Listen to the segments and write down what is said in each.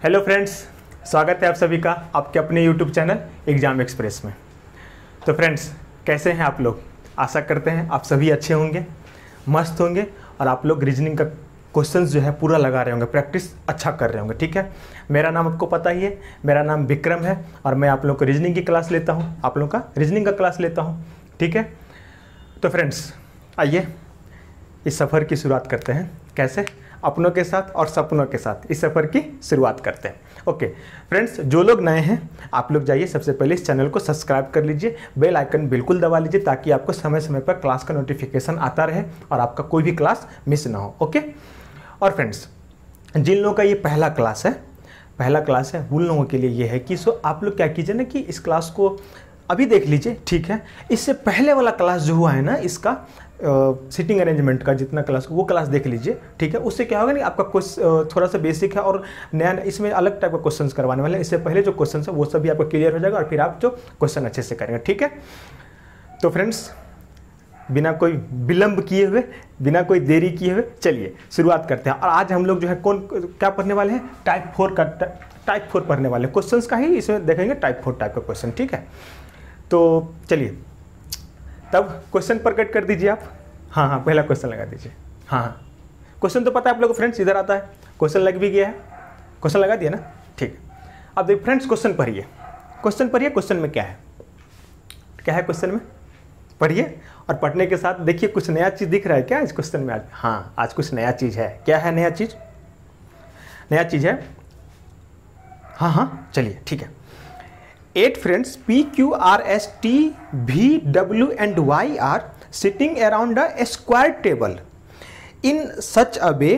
Hello friends, स्वागत है आप सभी का आपके अपने यूट्यूब चैनल एग्जाम एक्सप्रेस में। तो फ्रेंड्स, कैसे हैं आप लोग? आशा करते हैं आप सभी अच्छे होंगे, मस्त होंगे और आप लोग रीजनिंग का क्वेश्चंस जो है पूरा लगा रहे होंगे, प्रैक्टिस अच्छा कर रहे होंगे। ठीक है, मेरा नाम आपको पता ही है, मेरा नाम विक्रम है और मैं आप लोग को रीजनिंग की क्लास लेता हूँ, आप लोग का रीजनिंग का क्लास लेता हूँ। ठीक है, तो फ्रेंड्स आइए इस सफ़र की शुरुआत करते हैं। कैसे? अपनों के साथ और सपनों के साथ इस सफ़र की शुरुआत करते हैं। ओके फ्रेंड्स, जो लोग नए हैं आप लोग जाइए सबसे पहले इस चैनल को सब्सक्राइब कर लीजिए, बेल आइकन बिल्कुल दबा लीजिए ताकि आपको समय समय पर क्लास का नोटिफिकेशन आता रहे और आपका कोई भी क्लास मिस ना हो। ओके, और फ्रेंड्स जिन लोगों का ये पहला क्लास है उन लोगों के लिए ये है कि आप लोग क्या कीजिए ना कि इस क्लास को अभी देख लीजिए। ठीक है, इससे पहले वाला क्लास जो हुआ है ना, इसका सिटिंग अरेंजमेंट का जितना क्लास वो क्लास देख लीजिए। ठीक है, उससे क्या होगा नहीं, आपका थोड़ा सा बेसिक है और नया इसमें अलग टाइप का क्वेश्चंस करवाने वाले हैं। इससे पहले जो क्वेश्चन है वो सभी आपको क्लियर हो जाएगा और फिर आप जो क्वेश्चन अच्छे से करेंगे। ठीक है, तो फ्रेंड्स बिना कोई विलंब किए हुए, बिना कोई देरी किए हुए चलिए शुरुआत करते हैं। और आज हम लोग जो है क्या पढ़ने वाले हैं? टाइप 4 पढ़ने वाले क्वेश्चंस का ही इसमें देखेंगे, टाइप 4 टाइप का क्वेश्चन। ठीक है, तो चलिए तब क्वेश्चन प्रकट कर दीजिए आप। हाँ, पहला क्वेश्चन लगा दीजिए। हाँ, क्वेश्चन तो पता है आप लोगों को फ्रेंड्स, इधर आता है, क्वेश्चन लग भी गया है। क्वेश्चन लगा दिया ना? ठीक है, अब देखिए फ्रेंड्स क्वेश्चन पढ़िए, क्वेश्चन में क्या है क्वेश्चन में पढ़िए और पढ़ने के साथ देखिए कुछ नया चीज़ दिख रहा है क्या इस क्वेश्चन में आज? हाँ, आज कुछ नया चीज़ है। क्या है नया चीज़? हाँ चलिए ठीक है। 8 friends P, Q, R, S, T, V, W and Y are sitting around a square table in such a way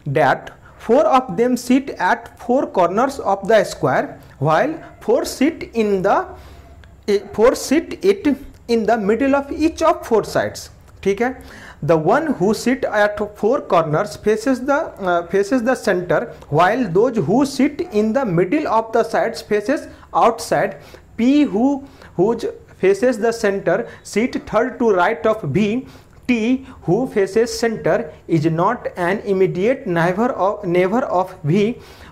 that 4 of them sit at 4 corners of the square while 4 sit it in the middle of each of 4 sides. ठीक है, the one who sit at 4 corners faces the center while those who sit in the middle of the sides faces outside. P whose faces the center sit third to right of V. T who faces center is not an immediate neighbor of V.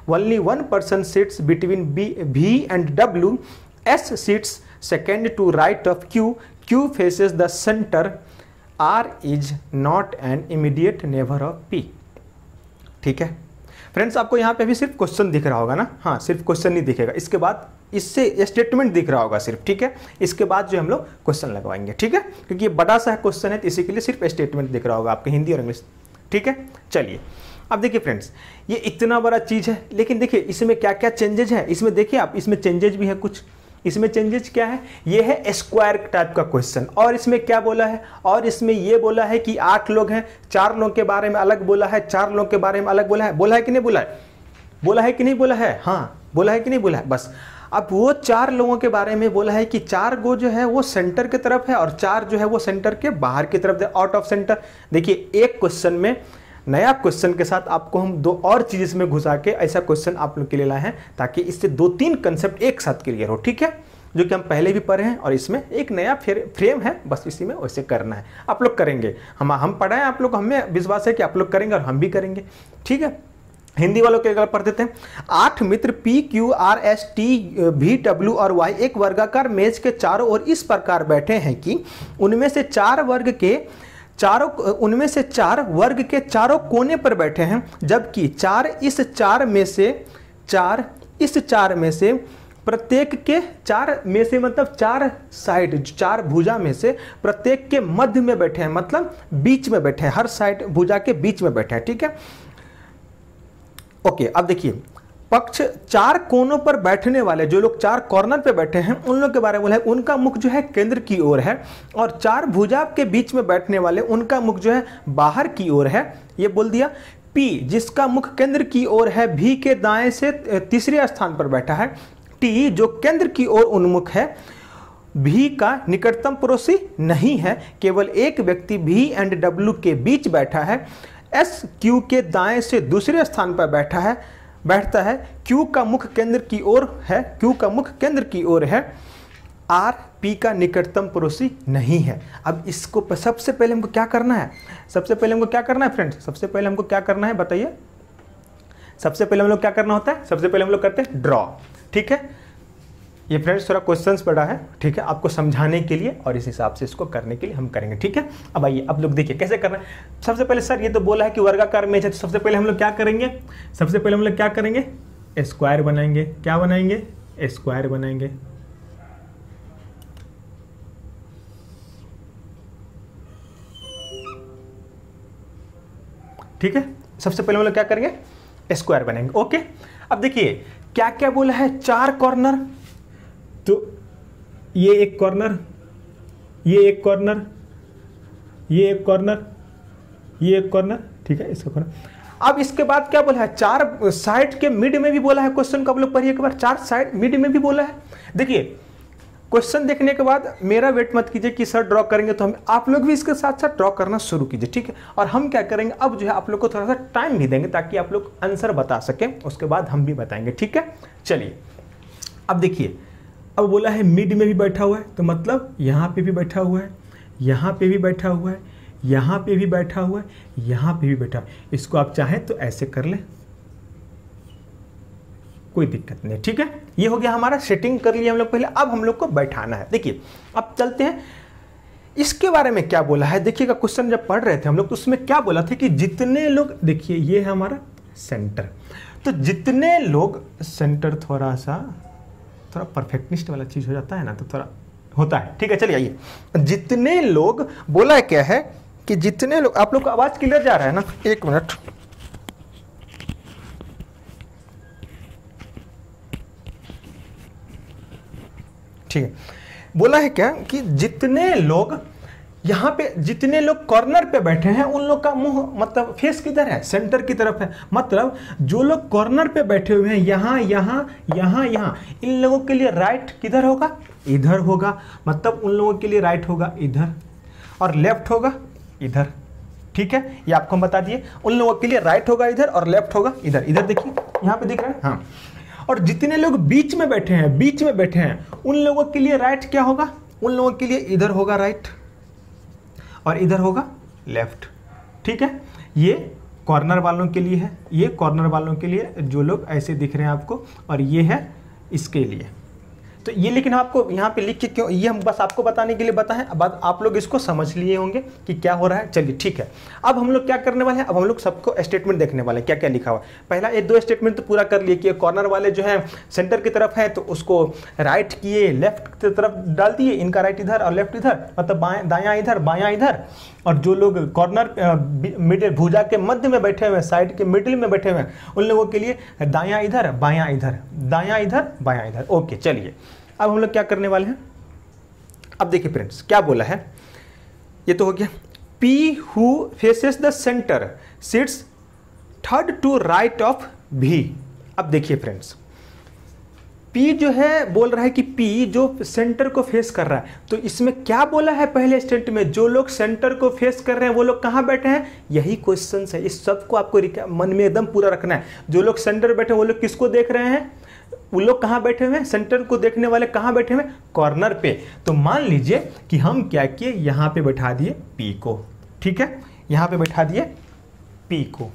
Only one person sits between V and W. S sits second to right of Q. Q faces the center. R is not an immediate neighbor of P. ठीक है friends, आपको यहाँ पे भी सिर्फ question दिख रहा होगा ना? हाँ, सिर्फ क्वेश्चन नहीं दिखेगा, इसके बाद इससे स्टेटमेंट दिख रहा होगा सिर्फ। ठीक है, इसके बाद जो हम लोग क्वेश्चन लगवाएंगे। ठीक है, क्योंकि ये बड़ा सा क्वेश्चन है तो इसी के लिए सिर्फ स्टेटमेंट दिख रहा होगा आपके हिंदी और इंग्लिश। ठीक है, चलिए अब देखिए फ्रेंड्स, ये इतना बड़ा चीज़ है लेकिन देखिए इसमें क्या क्या चेंजेज है। इसमें देखिए आप, इसमें चेंजेज भी है कुछ। इसमें चेंजेज क्या है? ये है स्क्वायर टाइप का क्वेश्चन। और इसमें क्या बोला है? और इसमें ये बोला है कि 8 लोग हैं, 4 लोगों के बारे में अलग बोला है, 4 लोगों के बारे में अलग बोला है कि नहीं बोला है? बोला है कि नहीं बोला है? हाँ, बोला है कि नहीं बोला है? बस अब वो 4 लोगों के बारे में बोला है कि 4 गो जो है वो सेंटर की तरफ है और 4 जो है वो सेंटर के बाहर की तरफ है, आउट ऑफ सेंटर। देखिए एक क्वेश्चन में, नया क्वेश्चन के साथ आपको हम 2 और चीज़ इसमें घुसा के ऐसा क्वेश्चन आप लोग के लिए लाए हैं ताकि इससे 2-3 कंसेप्ट एक साथ क्लियर हो। ठीक है, जो कि हम पहले भी पढ़े हैं और इसमें एक नया फ्रेम है, बस इसी में वैसे करना है। आप लोग करेंगे, हम पढ़ाएं आप लोग, हमें विश्वास है कि आप लोग करेंगे और हम भी करेंगे। ठीक है, हिंदी वालों के पढ़ देते हैं। 8 मित्र P, Q, R, S, T, V, W और Y एक वर्गाकार मेज के चारों ओर इस प्रकार बैठे हैं कि उनमें से 4 वर्ग के चारों कोने पर बैठे हैं, जबकि 4 इस 4 में से प्रत्येक के 4 में से मतलब 4 साइड, 4 भुजा में से प्रत्येक के मध्य में बैठे हैं, मतलब बीच में बैठे हैं, हर साइड भुजा के बीच में बैठे हैं। ठीक है, ओके, अब देखिए पक्ष 4 कोनों पर बैठने वाले जो लोग 4 कॉर्नर पे बैठे हैं उन लोग के बारे में बोला है, उनका मुख जो है केंद्र की ओर है, और 4 भुजा के बीच में बैठने वाले उनका मुख जो है बाहर की ओर है, ये बोल दिया। P जिसका मुख केंद्र की ओर है, V के दाएं से तीसरे स्थान पर बैठा है। T जो केंद्र की ओर उन्मुख है, V का निकटतम पड़ोसी नहीं है, केवल एक व्यक्ति V एंड W के बीच बैठा है। S Q के दाएं से दूसरे स्थान पर बैठता है। Q का मुख केंद्र की ओर है। R P का निकटतम पड़ोसी नहीं है। अब इसको सबसे पहले हमको क्या करना है? फ्रेंड्स, सबसे पहले हमको क्या करना है बताइए? सबसे पहले हम लोग क्या करना होता है, सबसे पहले हम लोग करते हैं ड्रॉ। ठीक है, ये फ्रेंड्स थोड़ा क्वेश्चंस पड़ा है, ठीक है, आपको समझाने के लिए और इस हिसाब से इसको करने के लिए हम करेंगे। ठीक है, अब आइए अब लोग देखिए कैसे करना है। सबसे पहले सर ये तो बोला है कि वर्गाकार मेज है, तो सबसे पहले हम लोग क्या करेंगे, सबसे पहले हम लोग क्या करेंगे, स्क्वायर बनाएंगे। क्या बनाएंगे, स्क्वायर बनाएंगे। ठीक है, सबसे पहले हम लोग क्या करेंगे, स्क्वायर बनाएंगे। ओके, अब देखिए क्या क्या बोला है, 4 कॉर्नर, तो ये एक कॉर्नर, ये एक कॉर्नर, ये एक कॉर्नर, ये एक कॉर्नर। ठीक है, इसका कॉर्नर। अब इसके बाद क्या बोला है, 4 साइड के मिड में भी बोला है, क्वेश्चन को आप लोग पढ़िए एक बार, 4 साइड मिड में भी बोला है। देखिए क्वेश्चन देखने के बाद मेरा वेट मत कीजिए कि सर ड्रॉ करेंगे, तो हम आप लोग भी इसके साथ साथ ड्रॉ करना शुरू कीजिए। ठीक है, और हम क्या करेंगे, अब जो है आप लोग को थोड़ा सा टाइम भी देंगे ताकि आप लोग आंसर बता सकें, उसके बाद हम भी बताएंगे। ठीक है, चलिए अब देखिए, अब बोला है मिड में भी बैठा हुआ है, तो मतलब यहाँ पे भी बैठा हुआ है, यहाँ पे भी बैठा हुआ है, यहाँ पे भी बैठा हुआ है, यहाँ पे भी बैठा है। इसको आप चाहें तो ऐसे कर लें, कोई दिक्कत नहीं। ठीक है, ये हो गया हमारा, सेटिंग कर लिया हम लोग पहले, अब हम लोग को बैठाना है। देखिए अब चलते हैं, इसके बारे में क्या बोला है, देखिएगा क्वेश्चन जब पढ़ रहे थे हम लोग तो उसमें क्या बोला था कि जितने लोग, देखिए ये है हमारा सेंटर, तो जितने लोग, सेंटर थोड़ा परफेक्टनिस्ट वाला चीज हो जाता है ना, तो थोड़ा होता है। ठीक है, चलिए आइए, जितने लोग बोला है, क्या है कि जितने लोग, आप लोग को आवाज क्लियर जा रहा है ना, एक मिनट, ठीक है, बोला है क्या कि जितने लोग यहाँ पे, जितने लोग कॉर्नर पे बैठे हैं उन लोग का मुंह मतलब फेस किधर है, सेंटर की तरफ है। मतलब जो लोग कॉर्नर पे बैठे हुए हैं, यहाँ यहाँ यहाँ यहाँ, इन लोगों के लिए राइट किधर होगा, इधर होगा। मतलब उन लोगों के लिए राइट होगा इधर, और लेफ्ट होगा इधर। ठीक है, ये आपको हम बता दिए, उन लोगों के लिए राइट होगा इधर और लेफ्ट होगा इधर। इधर देखिए, यहाँ पे दिख रहा है, हाँ। और जितने लोग बीच में बैठे हैं, बीच में बैठे हैं, उन लोगों के लिए राइट क्या होगा, उन लोगों के लिए इधर होगा राइट और इधर होगा लेफ्ट। ठीक है, ये कॉर्नर वालों के लिए है, ये कॉर्नर वालों के लिए जो लोग ऐसे दिख रहे हैं आपको, और ये है इसके लिए। तो ये लेकिन आपको यहाँ पे लिख के क्यों, ये हम बस आपको बताने के लिए बताएं, अब आप लोग इसको समझ लिए होंगे कि क्या हो रहा है। चलिए ठीक है, अब हम लोग क्या करने वाले हैं, अब हम लोग सबको स्टेटमेंट देखने वाले हैं, क्या क्या लिखा हुआ है। पहला ये 2 स्टेटमेंट तो पूरा कर लिए कि कॉर्नर वाले जो हैं सेंटर की तरफ है, तो उसको राइट किए, लेफ्ट की तरफ डाल दिए, इनका राइट इधर और लेफ्ट इधर, मतलब दायां इधर बायां इधर। और जो लोग कॉर्नर मिडिल भुजा के मध्य में बैठे हुए हैं, साइड के मिडिल में बैठे हुए हैं, उन लोगों के लिए दायां इधर बायां इधर, दायां इधर बायां इधर। ओके, चलिए अब हम लोग क्या करने वाले हैं, अब देखिए फ्रेंड्स क्या बोला है, ये तो हो गया। P who faces the center sits third to right of V। अब देखिए फ्रेंड्स, P जो है बोल रहा है कि P जो सेंटर को फेस कर रहा है, तो इसमें क्या बोला है पहले स्टेट में, जो लोग सेंटर को फेस कर रहे हैं वो लोग कहाँ बैठे हैं, यही क्वेश्चन है। इस सबको आपको मन में एकदम पूरा रखना है। जो लोग सेंटर बैठे हैं वो लोग किसको देख रहे हैं, वो लोग कहाँ बैठे हुए हैं, सेंटर को देखने वाले कहाँ बैठे हुए हैं, कॉर्नर पे। तो मान लीजिए कि हम क्या किए, यहाँ पे बैठा दिए P को। ठीक है, यहाँ पे बैठा दिए P को।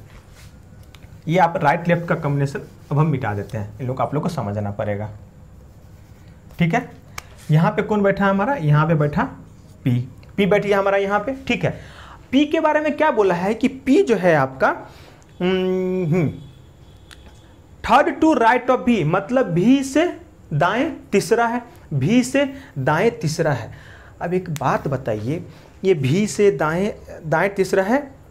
ये आप राइट लेफ्ट का कॉम्बिनेशन अब हम मिटा देते हैं, इन लोग आप लोग को समझना पड़ेगा। ठीक है, यहाँ पे कौन बैठा है हमारा, यहाँ पे बैठा P, P बैठी हमारा यहाँ पे। ठीक है, P के बारे में क्या बोला है कि P जो है आपका third to right of V, मतलब V से दाएं तीसरा है, V से दाएं तीसरा है। अब एक बात बताइए, ये V से दाएं तीसरा है,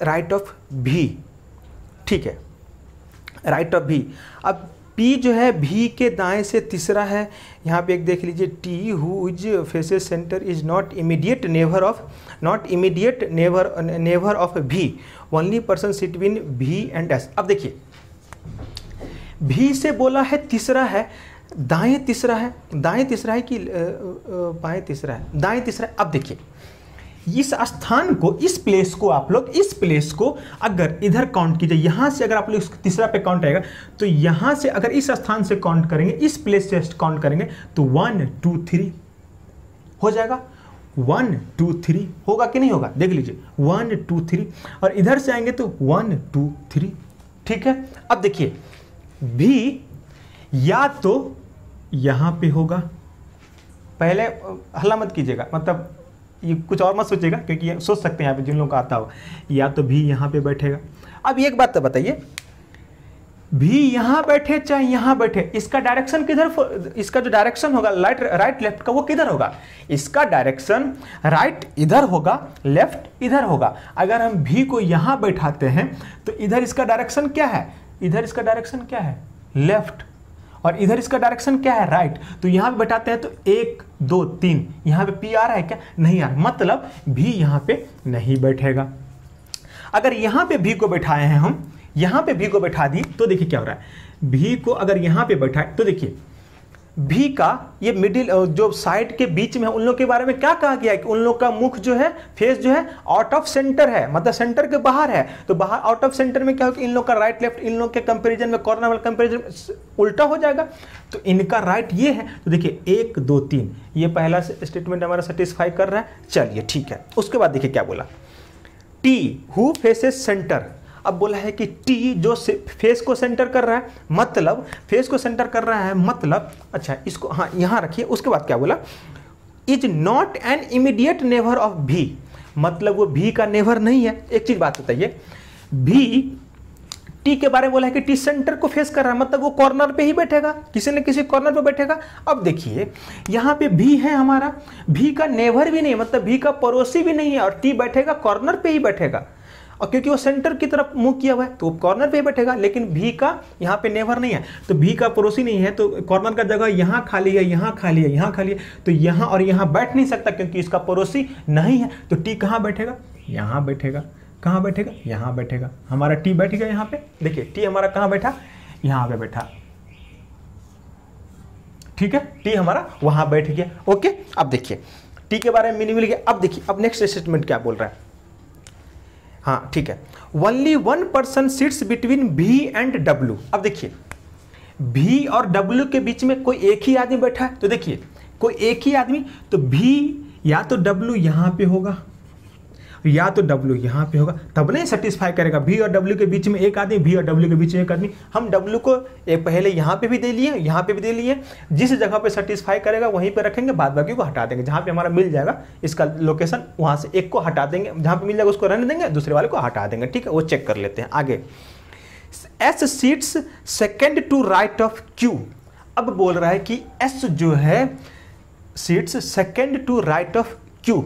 राइट ऑफ V। ठीक है, राइट ऑफ V। अब P जो है V के दाएं से तीसरा है। यहाँ पे एक देख लीजिए, T whose faces center is not immediate neighbor of V, only person between V and S। अब देखिए V से बोला है तीसरा है, दाएं तीसरा है, दाएं तीसरा है कि बाएं तीसरा है, दाएं तीसरा है। अब देखिए इस स्थान को, इस प्लेस को आप लोग, इस प्लेस को अगर इधर काउंट कीजिए, यहाँ से अगर आप लोग तीसरा पे काउंट आएगा, तो यहाँ से अगर इस स्थान से काउंट करेंगे, इस प्लेस से काउंट करेंगे, तो 1 2 3 हो जाएगा। 1 2 3 होगा कि नहीं होगा, देख लीजिए 1 2 3, और इधर से आएंगे तो 1 2 3, ठीक है। अब देखिए भी या तो यहां पे होगा, पहले हल्ला मत कीजिएगा, मतलब ये कुछ और मत सोचिएगा, क्योंकि ये सोच सकते हैं यहाँ पे जिन लोगों का आता हो, या तो भी यहाँ पे बैठेगा। अब एक बात तो बताइए, भी यहाँ बैठे चाहे यहाँ बैठे, इसका डायरेक्शन किधर, इसका जो डायरेक्शन होगा राइट लेफ्ट का वो किधर होगा, इसका डायरेक्शन राइट इधर होगा, लेफ्ट इधर होगा। अगर हम भी को यहाँ बैठाते हैं तो इधर इसका डायरेक्शन क्या है, इधर इसका डायरेक्शन क्या है, लेफ्ट, और इधर इसका डायरेक्शन क्या है, राइट। तो यहाँ पे बैठाते हैं तो 1 2 3, यहाँ पे पी आ रहा है क्या, नहीं आ रहा, मतलब भी यहाँ पे नहीं बैठेगा। अगर यहाँ पे भी को बैठाए हैं हम, यहाँ पे भी को बैठा दी तो देखिए क्या हो रहा है, भी को अगर यहाँ पे बैठाए तो देखिए भी का ये मिडिल जो साइड के बीच में है, उन लोग के बारे में क्या कहा गया है कि उन लोग का मुख जो है, फेस जो है आउट ऑफ सेंटर है, मतलब सेंटर के बाहर है। तो बाहर आउट ऑफ सेंटर में क्या हो कि इन लोग का राइट लेफ्ट, इन लोग के कंपैरिजन में, कॉर्नर वाला कंपैरिजन उल्टा हो जाएगा। तो इनका राइट ये है, तो देखिए 1 2 3, ये पहला स्टेटमेंट हमारा सेटिस्फाई कर रहा है, चलिए ठीक है। उसके बाद देखिए क्या बोला, टी हु फेसेस सेंटर। अब बोला है कि टी जो फेस को सेंटर कर रहा है, मतलब फेस को सेंटर कर रहा है, मतलब अच्छा इसको हाँ यहाँ रखिए। उसके बाद क्या बोला, is not an immediate neighbour of भी, मतलब वो भी का नेबर नहीं है। एक चीज बात बताइए, भी टी के बारे में बोला है कि टी सेंटर को फेस कर रहा है, मतलब वो कॉर्नर पे ही बैठेगा, किसी न किसी कॉर्नर पे बैठेगा। अब देखिए यहाँ पे भी है हमारा, भी का नेबर भी नहीं, मतलब भी का पड़ोसी भी नहीं है, और टी बैठेगा कॉर्नर पे ही बैठेगा, और क्योंकि वो सेंटर की तरफ मुंह किया हुआ है तो कॉर्नर पे ही बैठेगा। लेकिन भी का यहाँ पे नेबर नहीं है, तो भी का पड़ोसी नहीं है, तो कॉर्नर का जगह यहाँ खाली है, यहाँ खाली है, यहाँ खाली है, तो यहाँ और यहाँ बैठ नहीं सकता क्योंकि इसका पड़ोसी नहीं है। तो टी कहाँ बैठेगा, यहाँ बैठेगा, कहाँ बैठेगा, यहाँ बैठेगा। हमारा टी बैठ गया यहाँ पे, देखिए टी हमारा कहाँ बैठा, यहाँ पे बैठा, ठीक है, टी हमारा वहां बैठ गया। ओके, अब देखिए टी के बारे में मीनिंग मिल गया। अब देखिए अब नेक्स्ट स्टेटमेंट क्या बोल रहा है, हाँ ठीक है, ओनली 1 पर्सन सिट्स बिटवीन भी एंड डब्ल्यू। अब देखिए भी और डब्ल्यू के बीच में कोई एक ही आदमी बैठा है, तो देखिए कोई एक ही आदमी, तो भी या तो डब्ल्यू यहाँ पे होगा या तो डब्ल्यू यहाँ पे होगा, तब नहीं सेटिस्फाई करेगा। भी और डब्ल्यू के बीच में एक आदमी, भी और डब्ल्यू के बीच में एक आदमी, हम डब्ल्यू को पहले यहाँ पे भी दे लिए, यहाँ पे भी दे लिए, जिस जगह पे सेटिस्फाई करेगा वहीं पे रखेंगे, बाद बाकी को हटा देंगे। जहाँ पे हमारा मिल जाएगा इसका लोकेशन, वहाँ से एक को हटा देंगे, जहाँ पे मिल जाएगा उसको रहने देंगे, दूसरे वाले को हटा देंगे, ठीक है। वो चेक कर लेते हैं आगे। S sits second to right of Q. अब बोल रहा है कि एस जो है sits second to right of Q.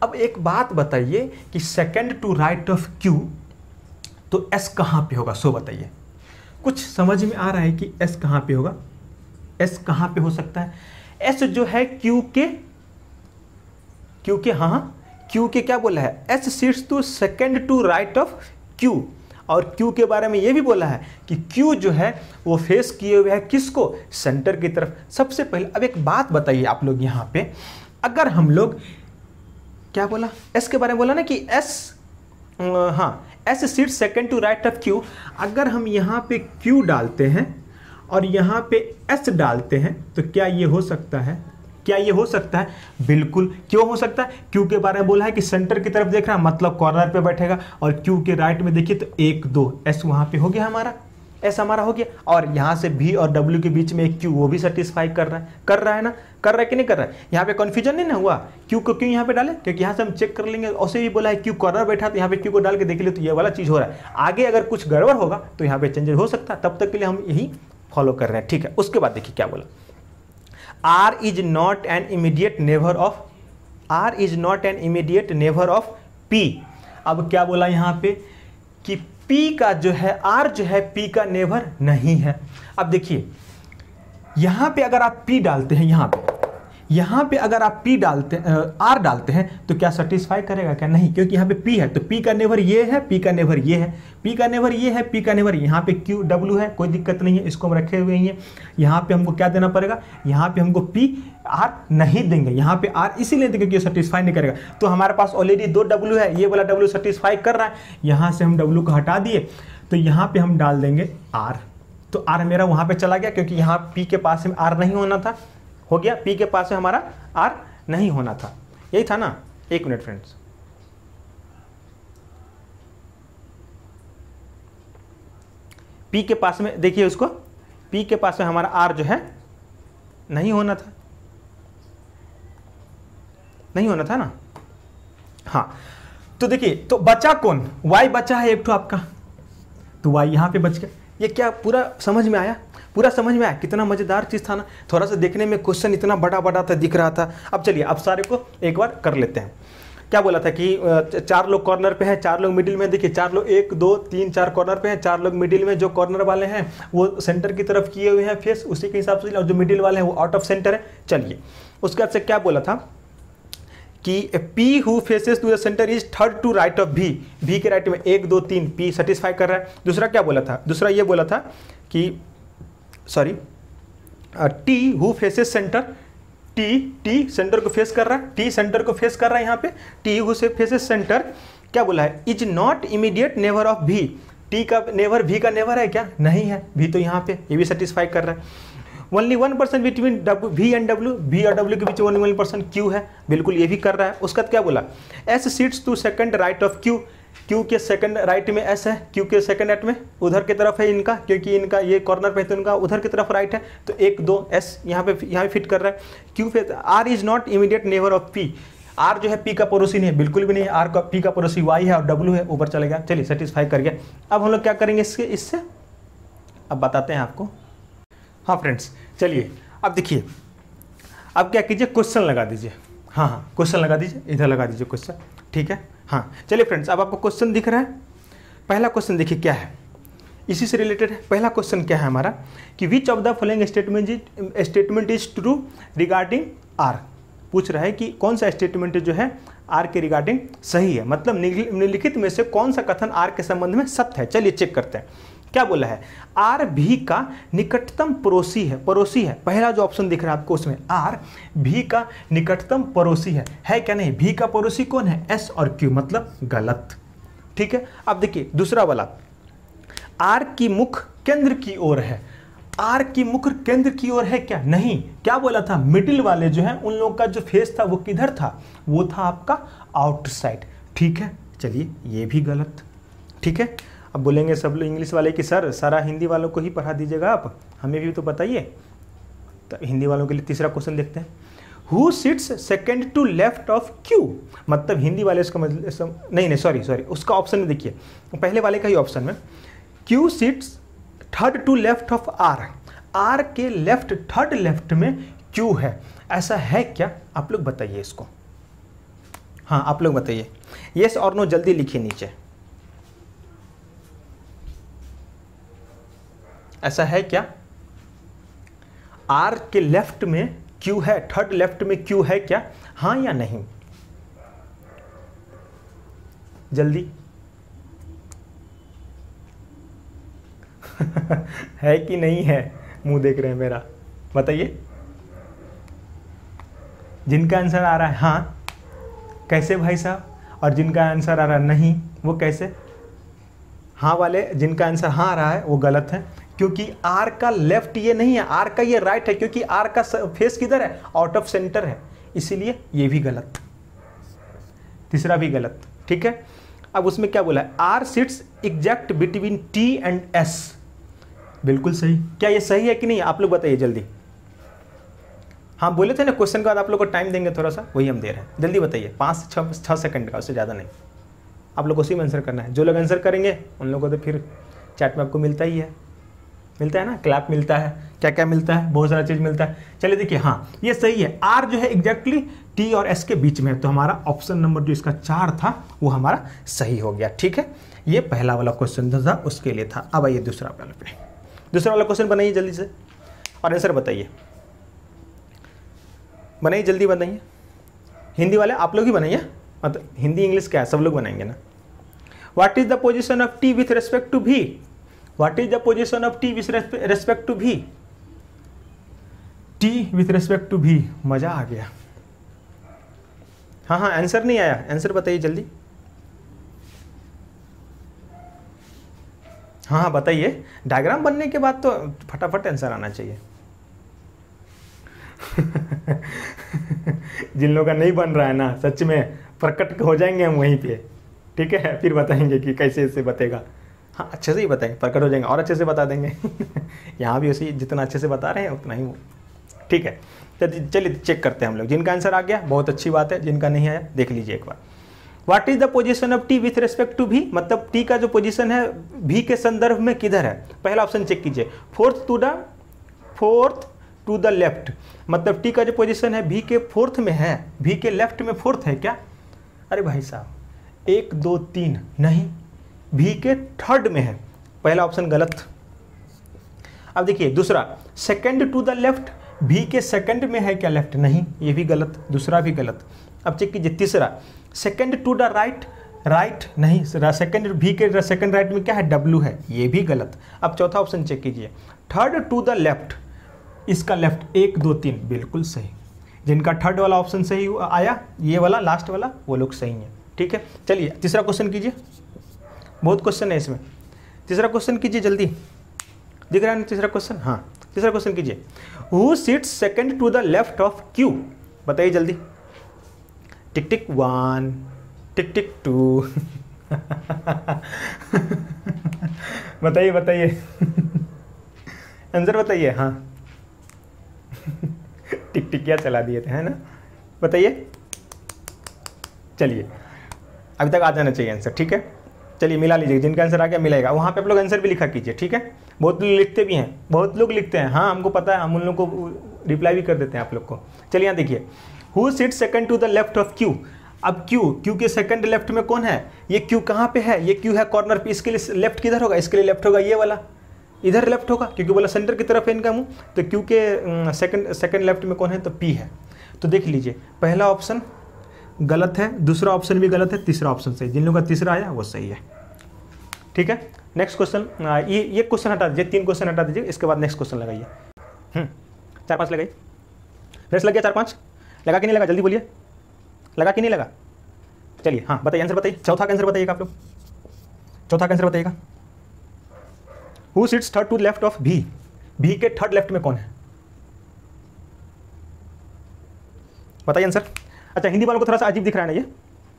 अब एक बात बताइए कि second to right of Q, तो एस कहाँ पे होगा, सो बताइए। कुछ समझ में आ रहा है कि एस कहाँ पे होगा, एस कहाँ पे हो सकता है। एस जो है क्यू के हाँ क्यू के क्या बोला है, S sits to second to right of Q. और क्यू के बारे में ये भी बोला है कि क्यू जो है वो फेस किए हुए है किसको, सेंटर की तरफ। सबसे पहले अब एक बात बताइए आप लोग यहाँ पे, अगर हम लोग क्या बोला, एस के बारे में बोला ना कि एस, हाँ S sit second to right of Q. अगर हम यहाँ पे क्यू डालते हैं और यहाँ पे एस डालते हैं तो क्या ये हो सकता है, क्या ये हो सकता है, बिल्कुल। क्यों हो सकता है, क्यू के बारे में बोला है कि सेंटर की तरफ देख रहा है, मतलब कॉर्नर पे बैठेगा, और क्यू के राइट में देखिए तो 1 2 एस वहाँ पे हो गया हमारा, एस हमारा हो गया। और यहाँ से भी और डब्ल्यू के बीच में एक क्यू, वो भी सेटिस्फाई कर रहा है ना, कर रहा है कि नहीं कर रहा है। यहाँ पे कन्फ्यूजन नहीं ना हुआ, क्यू को क्यों यहाँ पे डाले, क्योंकि यहाँ से हम चेक कर लेंगे। उसे भी बोला है क्यू कॉर्नर बैठा, तो यहाँ पे क्यू को डाल के देख लियो तो ये वाला चीज़ हो रहा है। आगे अगर कुछ गड़बड़ होगा तो यहाँ पे चेंजेस हो सकता है, तब तक के लिए हम यही फॉलो कर रहे हैं, ठीक है। उसके बाद देखिए क्या बोला, R is not an immediate neighbour of, R is not an immediate neighbour of P. अब क्या बोला यहाँ पे कि P का जो है, R जो है P का नेबर नहीं है। अब देखिए यहां पे अगर आप P डालते हैं, यहां पे अगर आप P डालते R डालते हैं तो क्या सेटिस्फाई करेगा, क्या नहीं, क्योंकि यहाँ पे P है। तो P का नेबर ये है, P का नेबर ये है, P का नेबर ये है, P का नेबर यहाँ पे Q W है, कोई दिक्कत नहीं है, इसको हम रखे हुए ही हैं। यहाँ पे हमको क्या देना पड़ेगा, यहाँ पे हमको P R नहीं देंगे, यहाँ पे R इसीलिए देंगे क्योंकि सेटिस्फाई नहीं करेगा। तो हमारे पास ऑलरेडी 2 W है, ये वाला W सेटिस्फाई कर रहा है, यहाँ से हम W को हटा दिए, तो यहाँ पे हम डाल देंगे R। तो R मेरा वहाँ पे चला गया, क्योंकि यहाँ P के पास में R नहीं होना था, हो गया, P के पास में हमारा R नहीं होना था। यही था ना, एक मिनट फ्रेंड्स, P के पास में देखिए उसको, P के पास में हमारा R जो है नहीं होना था, नहीं होना था ना। हाँ तो देखिए, तो बचा कौन, Y बचा है एक तो आपका, तो Y यहाँ पे बच गया। ये क्या पूरा समझ में आया, पूरा समझ में आया, कितना मजेदार चीज था ना। थोड़ा सा देखने में क्वेश्चन इतना बड़ा बड़ा था, दिख रहा था। अब चलिए अब सारे को एक बार कर लेते हैं। क्या बोला था कि 4 लोग कॉर्नर पे हैं, 4 लोग मिडिल में। देखिए 4 लोग 1 2 3 4 कॉर्नर पे हैं, 4 लोग मिडिल में। जो कॉर्नर वाले हैं वो सेंटर की तरफ किए हुए हैं फेस, उसी के हिसाब से, और जो मिडिल वाले हैं वो आउट ऑफ सेंटर है। चलिए उसके बाद से क्या बोला था कि P who faces to the centre is third to right of V, V के राइट में 1 2 3 P सेटिस्फाई कर रहा है। दूसरा क्या बोला था, दूसरा ये बोला था कि sorry T who faces centre, T centre को फेस कर रहा है, T सेंटर को फेस कर रहा है यहाँ पे। T हु से फेसेस सेंटर क्या बोला है, is not immediate neighbour of V, T का नेबर V का नेबर है क्या, नहीं है, V तो यहाँ पे, ये भी सेटिस्फाई कर रहा है। Only 1% between V and W, V और W के बीच 1% Q है, बिल्कुल ये भी कर रहा है। उसका क्या बोला, S sits to second right of Q, Q के सेकंड राइट में S है, Q के सेकंड राइट में उधर की तरफ है इनका, क्योंकि इनका ये कॉर्नर पे तो इनका उधर की तरफ राइट है, तो 1 2 S यहाँ पे फिट कर रहा है। Q पे R is not immediate neighbour of P, R जो है P का पड़ोसी नहीं है, बिल्कुल भी नहीं है। R का P का पड़ोसी Y है और W है, ऊपर चले गया। चलिए सेटिस्फाई कर गया। अब हम लोग क्या करेंगे इससे अब बताते हैं आपको। हाँ फ्रेंड्स चलिए अब देखिए, अब क्या कीजिए, क्वेश्चन लगा दीजिए। हाँ क्वेश्चन लगा दीजिए, इधर लगा दीजिए क्वेश्चन, ठीक है। हाँ चलिए फ्रेंड्स, अब आपको क्वेश्चन दिख रहा है। पहला क्वेश्चन देखिए क्या है, इसी से रिलेटेड है। पहला क्वेश्चन क्या है हमारा कि which of the following statement is true regarding R, पूछ रहा है कि कौन सा स्टेटमेंट जो है R के रिगार्डिंग सही है, मतलब निम्नलिखित में से कौन सा कथन R के संबंध में सत्य है। चलिए चेक करते हैं। क्या बोला है, R V का निकटतम पड़ोसी है। पहला जो ऑप्शन दिख रहा है आपको उसमें R V का निकटतम पड़ोसी है क्या नहीं। V का पड़ोसी कौन है, S और Q, मतलब गलत, ठीक है। अब देखिए दूसरा वाला, R की मुख केंद्र की ओर है, R की मुख केंद्र की ओर है क्या, नहीं। क्या बोला था, मिडिल वाले जो है उन लोगों का जो फेस था वो किधर था, वो था आपका आउटसाइड, ठीक है। चलिए ये भी गलत, ठीक है। अब बोलेंगे सब लोग इंग्लिश वाले कि सर सारा हिंदी वालों को ही पढ़ा दीजिएगा आप, हमें भी तो बताइए। तो हिंदी वालों के लिए तीसरा क्वेश्चन देखते हैं। Who sits second to left of Q, मतलब हिंदी वाले इसका मतलब नहीं सॉरी उसका ऑप्शन में देखिए, पहले वाले का ही ऑप्शन में Q sits third to left of R के लेफ्ट, थर्ड लेफ्ट में Q है, ऐसा है क्या, आप लोग बताइए इसको। हाँ आप लोग बताइए, यस और नो जल्दी लिखिए नीचे। ऐसा है क्या, R के लेफ्ट में Q है, थर्ड लेफ्ट में Q है क्या, हाँ या नहीं, जल्दी है कि नहीं है, मुंह देख रहे हैं मेरा, बताइए। जिनका आंसर आ रहा है हाँ, कैसे भाई साहब, और जिनका आंसर आ रहा है नहीं, वो कैसे। हाँ वाले जिनका आंसर हाँ आ रहा है वो गलत है, क्योंकि R का लेफ्ट ये नहीं है, R का ये राइट है, क्योंकि R का फेस किधर है, आउट ऑफ सेंटर है, इसीलिए ये भी गलत, तीसरा भी गलत, ठीक है। अब उसमें क्या बोला है, R sits exact between T and S, बिल्कुल सही। क्या ये सही है कि नहीं, आप लोग बताइए जल्दी। हाँ बोले थे ना क्वेश्चन के बाद आप लोग को टाइम देंगे थोड़ा सा, वही हम दे रहे हैं, जल्दी बताइए, 5 से 6 सेकंड का, उससे ज़्यादा नहीं। आप लोग उसी में आंसर करना है, जो लोग आंसर करेंगे उन लोगों को तो फिर चैट में आपको मिलता ही है, मिलता है ना, क्लैप मिलता है, क्या क्या मिलता है, बहुत सारा चीज़ मिलता है। चलिए देखिए हाँ ये सही है, R जो है एग्जैक्टली T और S के बीच में है, तो हमारा ऑप्शन नंबर जो इसका 4 था वो हमारा सही हो गया, ठीक है। ये पहला वाला क्वेश्चन था उसके लिए था। अब आइए दूसरा वाला पे, दूसरा वाला क्वेश्चन बनाइए जल्दी से और आंसर बताइए, बनाइए जल्दी बनाइए। हिंदी वाले आप लोग ही बनाइए, मतलब हिंदी इंग्लिश क्या है सब लोग बनाएंगे ना। What is the position of T with respect to V, what is the position of T with respect to V, T with respect to V, मजा आ गया। हाँ आंसर नहीं आया, आंसर बताइए जल्दी। हाँ बताइए, डायग्राम बनने के बाद तो फटाफट आंसर आना चाहिए। जिन लोगों का नहीं बन रहा है ना, सच में प्रकट हो जाएंगे हम वहीं पे, ठीक है, फिर बताएंगे कि कैसे इससे बतेगा। हाँ अच्छे से ही बताएंगे, प्रकट हो जाएंगे और अच्छे से बता देंगे। यहाँ भी वैसे जितना अच्छे से बता रहे हैं उतना ही वो, ठीक है। तो चलिए चेक करते हैं हम लोग। जिनका आंसर आ गया बहुत अच्छी बात है, जिनका नहीं आया देख लीजिए एक बार। What is the position of T with respect to भी, मतलब टी का जो पोजीशन है भी के संदर्भ में किधर है। पहला ऑप्शन चेक कीजिए, फोर्थ टू द लेफ्ट, मतलब टी का जो पोजीशन है भी के फोर्थ में है, भी के लेफ्ट में फोर्थ है क्या? अरे भाई साहब 1 2 3 नहीं, भी के थर्ड में है, पहला ऑप्शन गलत। अब देखिए दूसरा, सेकंड टू द लेफ्ट, भी के सेकंड में है क्या लेफ्ट? नहीं, ये भी गलत, दूसरा भी गलत। अब चेक कीजिए तीसरा, second to the right, right नहीं, सेकंड भी के सेकंड राइट में क्या है? डब्लू है, ये भी गलत। अब चौथा ऑप्शन चेक कीजिए, थर्ड टू द लेफ्ट, इसका लेफ्ट 1 2 3 बिल्कुल सही। जिनका थर्ड वाला ऑप्शन सही आया, ये वाला लास्ट वाला, वो लोग सही हैं, ठीक है। चलिए तीसरा क्वेश्चन कीजिए, बहुत क्वेश्चन है इसमें। तीसरा क्वेश्चन कीजिए जल्दी, दिख रहा है ना तीसरा क्वेश्चन? हाँ तीसरा क्वेश्चन कीजिए, who sits second to the left of Q, बताइए जल्दी। टिक टिक 1, टिक टिक 2। बताइए बताइए, आंसर बताइए। हाँ टिक टिक क्या चला दिए थे, है ना? बताइए। चलिए अभी तक आ जाना चाहिए आंसर, ठीक है। चलिए मिला लीजिए, जिनका आंसर आ गया मिलेगा। वहाँ पे आप लोग आंसर भी लिखा कीजिए, ठीक है। बहुत लोग लिखते भी हैं, बहुत लोग लिखते हैं, हाँ हमको पता है, हम उन लोग को रिप्लाई भी कर देते हैं आप लोग को। चलिए यहाँ देखिए, who sit second to the left of Q. अब क्यू के सेकंड लेफ्ट में कौन है? ये क्यू कहाँ पे है? ये क्यू है कॉर्नर पे, इसके लिए लेफ्ट किधर होगा? इसके लिए लेफ्ट होगा ये वाला, इधर लेफ्ट होगा क्योंकि बोला सेंटर की तरफ है इनका मुंह। तो क्यू के सेकंड लेफ्ट में कौन है? तो पी है। तो देख लीजिए पहला ऑप्शन गलत है, दूसरा ऑप्शन भी गलत है, तीसरा ऑप्शन सही। जिन लोगों का तीसरा आया वो सही है, ठीक है। नेक्स्ट क्वेश्चन, ये क्वेश्चन हटा दीजिए, 3 क्वेश्चन हटा दीजिए, इसके बाद नेक्स्ट क्वेश्चन लगाइए। 4-5 लगाइए, फ्रेश लग गया? 4-5 लगा कि नहीं लगा? जल्दी बोलिए, लगा कि नहीं लगा? चलिए हाँ बताइए, आंसर बताइए। चौथा का आंसर बताइएगा आप लोग, चौथा का आंसर बताइएगा। Who sits third to left of B, B के थर्ड लेफ्ट में कौन है? बताइए आंसर। अच्छा हिंदी वालों को थोड़ा सा अजीब दिख रहा है ना, ये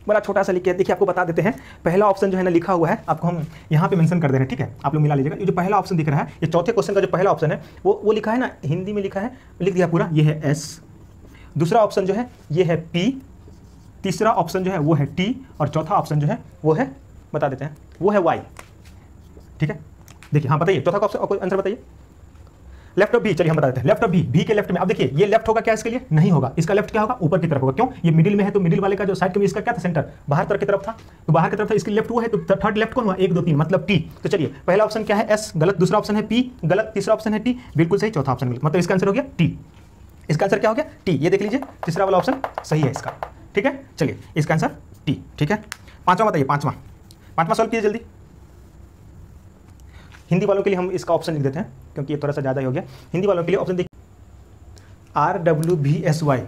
बड़ा छोटा सा लिखे, देखिए आपको बता देते हैं। पहला ऑप्शन जो है ना लिखा हुआ है, आपको हम यहाँ पे मेंशन कर दे रहे हैं, ठीक है। आप लोग मिला लीजिएगा। ये जो पहला ऑप्शन दिख रहा है, ये चौथे क्वेश्चन का जो पहला ऑप्शन है वो लिखा है ना, हिंदी में लिखा है, लिख दिया पूरा, ये है एस। दूसरा ऑप्शन जो है ये है पी, तीसरा ऑप्शन जो है वो है टी, और चौथा ऑप्शन जो है वो है, बता देते हैं, वो है वाई, ठीक है। देखिए हाँ बताइए, चौथा का ऑप्शन आंसर बताइए। लेफ्ट ऑफ बी, चलिए हम बता देते हैं। लेफ्ट ऑफ बी के लेफ्ट में, अब देखिए ये लेफ्ट होगा क्या? इसके लिए नहीं होगा, इसका लेफ्ट क्या होगा? ऊपर की तरफ होगा। क्यों? ये मिडिल में है, तो मिडिल वाले का जो साइड में इसका क्या था? सेंटर बाहर तरफ की तरफ था, तो बाहर की तरफ था, इसके लेफ्ट हुआ है, तो थर्ड लेफ्ट कौन हुआ? 1 2 3 मतलब टी। तो चलिए पहला ऑप्शन क्या है? एस गलत, दूसरा ऑप्शन है पी गलत, तीसरा ऑप्शन है टी बिल्कुल सही, चौथा ऑप्शन गलत, मतलब इसका आंसर हो गया टी। इसका आंसर क्या हो गया? टी। ये देख लीजिए तीसरा वाला ऑप्शन सही है इसका, ठीक है। चलिए इसका आंसर टी, ठीक है। पांचवा बताइए, पांचवा सॉल्व कीजिए जल्दी। हिंदी वालों के लिए हम इसका ऑप्शन लिख देते हैं क्योंकि ये थोड़ा सा ज़्यादा ही हो गया। हिंदी वालों के लिए ऑप्शन देखिए, RWVSY,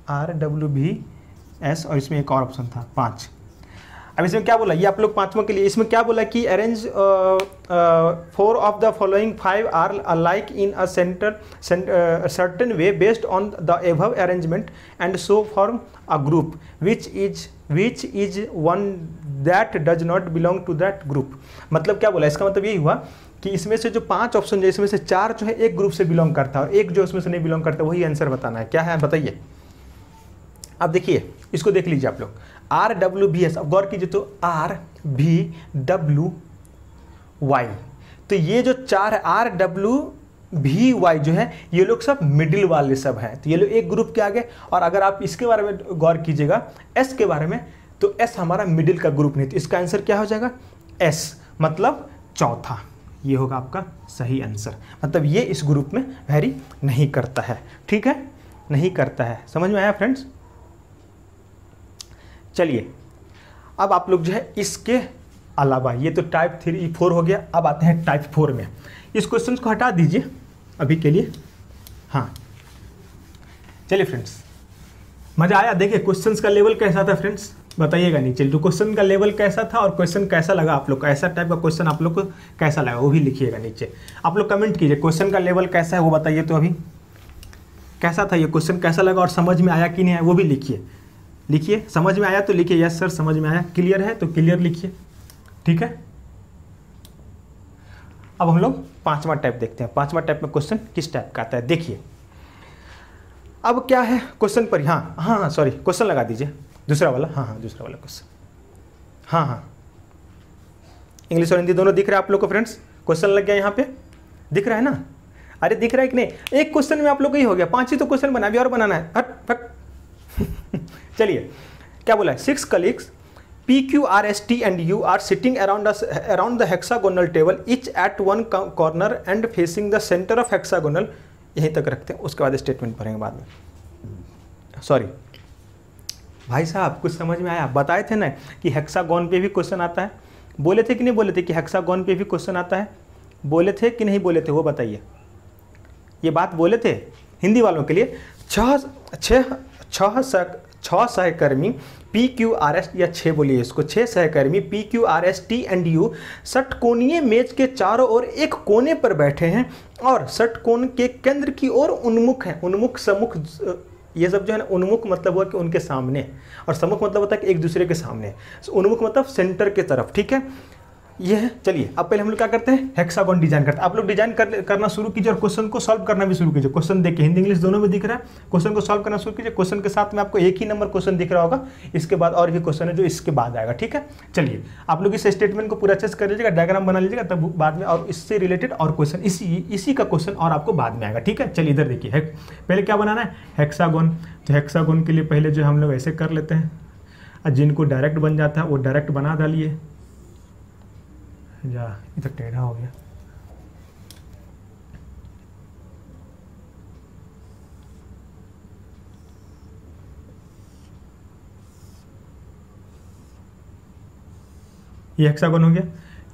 RWVS, और इसमें एक और ऑप्शन था 5। अब इसमें क्या बोला, ये आप लोग पांचवों के लिए, इसमें क्या बोला कि arrange 4 of the following 5 are alike in a certain way based on the above arrangement and so form a group which is one that does not belong to that group. मतलब क्या बोला, इसका मतलब यही हुआ कि इसमें से जो 5 ऑप्शन है, इसमें से 4 जो है एक ग्रुप से बिलोंग करता है और एक जो इसमें से नहीं बिलोंग करता, वही आंसर बताना है। क्या है बताइए। अब देखिए इसको देख लीजिए आप लोग, RWVS, अब गौर कीजिए तो RVWY, तो ये जो 4 RWVY जो है ये लोग सब मिडिल वाले सब हैं, तो ये लोग एक ग्रुप के आगे। और अगर आप इसके बारे में गौर कीजिएगा, S के बारे में, तो S हमारा मिडिल का ग्रुप नहीं, तो इसका आंसर क्या हो जाएगा? S, मतलब चौथा, ये होगा आपका सही आंसर। मतलब ये इस ग्रुप में वेरी नहीं करता है, ठीक है, नहीं करता है। समझ में आया फ्रेंड्स? चलिए अब आप लोग जो है इसके अलावा, ये तो टाइप 3 4 हो गया, अब आते हैं टाइप 4 में। इस क्वेश्चन को हटा दीजिए अभी के लिए। हाँ चलिए फ्रेंड्स, मजा आया? देखिए क्वेश्चंस का लेवल कैसा था फ्रेंड्स, बताइएगा नीचे जो क्वेश्चन का लेवल कैसा था और क्वेश्चन कैसा लगा आप लोग को, ऐसा टाइप का क्वेश्चन आप लोग को कैसा लगा वो भी लिखिएगा नीचे। आप लोग कमेंट कीजिए क्वेश्चन का लेवल कैसा है वो बताइए। तो अभी कैसा था ये क्वेश्चन, कैसा लगा और समझ में आया कि नहीं आया वो भी लिखिए। समझ में आया तो लिखिए यस सर समझ में आया, क्लियर है तो क्लियर लिखिए, ठीक है। अब हम लोग 5वां टाइप देखते हैं। 5वां टाइप में क्वेश्चन किस टाइप का आता है देखिए। अब क्या है क्वेश्चन पर, हाँ सॉरी क्वेश्चन लगा दीजिए दूसरा वाला, हाँ दूसरा वाला क्वेश्चन, हाँ इंग्लिश और हिंदी दोनों दिख रहा है आप लोग को फ्रेंड्स? क्वेश्चन लग गया यहाँ पे, दिख रहा है ना? अरे दिख रहा है कि नहीं? एक क्वेश्चन में आप लोग को ही हो गया, 5 ही तो क्वेश्चन बना, अभी और बनाना है, हट चलिए क्या बोला है, 6 colleagues P, Q, R, S, T and U are sitting around the hexagonal table, each at one corner and facing the center of hexagonal। यहीं तक रखते हैं, उसके बाद स्टेटमेंट पढ़ेंगे बाद में। सॉरी भाई साहब कुछ समझ में आया? बताए थे ना कि हेक्सागोन पे भी क्वेश्चन आता है, बोले थे कि नहीं बोले थे कि हेक्सागोन पे भी क्वेश्चन आता है? बोले थे कि नहीं बोले थे वो बताइए, ये बात बोले थे हिंदी वालों के लिए। छह सहकर्मी पी क्यू आर एस, या 6 बोलिए इसको, 6 सहकर्मी P Q R S T and U षटकोणीय मेज के चारों ओर एक कोने पर बैठे हैं और षटकोण के केंद्र की ओर उन्मुख हैं। उन्मुख सम्मुख ये सब जो है ना, उन्मुख मतलब हुआ कि उनके सामने, और सम्मुख मतलब होता है कि एक दूसरे के सामने, उन्मुख मतलब सेंटर के तरफ, ठीक है। ये है, चलिए अब पहले हम लोग क्या करते हैं, हेक्सागोन डिजाइन करते हैं। आप लोग डिजाइन करना शुरू कीजिए और क्वेश्चन को सॉल्व करना भी शुरू कीजिए। क्वेश्चन देखिए हिंदी इंग्लिश दोनों में दिख रहा है, क्वेश्चन को सॉल्व करना शुरू कीजिए। क्वेश्चन के साथ में आपको एक ही नंबर क्वेश्चन दिख रहा होगा, इसके बाद और भी क्वेश्चन है जो इसके बाद आएगा, ठीक है। चलिए आप लोग इस स्टेटमेंट को पूरा अच्छे से कर लीजिएगा, डायग्राम बना लीजिएगा, तब बाद में और इससे रिलेटेड और क्वेश्चन इसी का क्वेश्चन और आपको बाद में आएगा, ठीक है। चलिए इधर देखिए, पहले क्या बनाना है, हेक्सागोन। तो हेक्सागोन के लिए पहले जो हम लोग ऐसे कर लेते हैं, और जिनको डायरेक्ट बन जाता है वो डायरेक्ट बना डालिए। जा इधर टेढ़ा हो गया, ये हेक्सागोन हो गया।